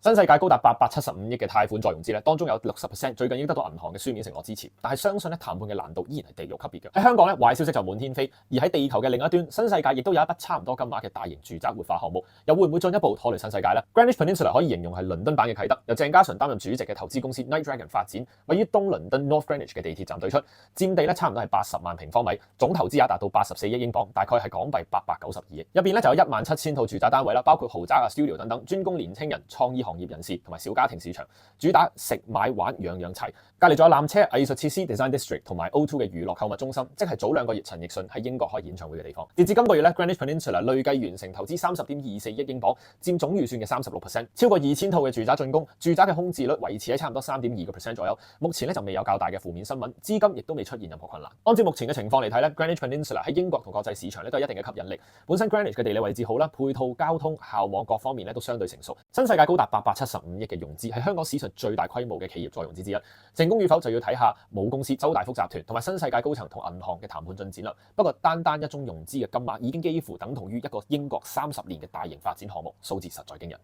新世界高達875億嘅貸款再融資咧，當中有60%最近已經得到銀行嘅書面承諾支持，但係相信咧談判嘅難度依然係地獄級別嘅。喺香港咧，壞消息就滿天飛，而喺地球嘅另一端，新世界亦都有一筆差唔多金額嘅大型住宅活化項目，又會唔會進一步拖累新世界呢？ Greenwich Peninsula 可以形容係倫敦版嘅啟德，由鄭家純擔任主席嘅投資公司 Knight Dragon 發展，位於東倫敦 North Greenwich 嘅地鐵站對出，佔地咧差唔多係80萬平方米，總投資額達到84億英鎊，大概係港幣892億。入邊咧就有17000套住宅單位啦，包括豪宅啊、studio 等等，專供年青人、創意行業人士同埋小家庭市場，主打食買玩樣樣齊。隔離仲有纜車、藝術設施 Design District 同埋 O2 嘅娛樂購物中心，即係早2個月陳奕迅喺英國開演唱會嘅地方。截至今個月咧 ，Greenwich Peninsula 累計完成投資30.24億英鎊，佔總預算嘅36%，超過2000套嘅住宅進攻，住宅嘅空置率維持喺差唔多3.2%左右。目前咧就未有較大嘅負面新聞，資金亦都未出現任何困難。按照目前嘅情況嚟睇咧 ，Greenwich Peninsula 喺英國同國際市場咧都有一定嘅吸引力。本身 Greenwich 嘅地理位置好啦，配套交通、校網各方面咧都相對成熟。新世界高達875億嘅融資，係香港史上最大規模嘅企業再融資之一。成功與否就要睇下母公司周大福集團同埋新世界高層同銀行嘅談判進展啦。不過單一宗融資嘅金額已經幾乎等同於一個英國30年嘅大型發展項目，數字實在驚人。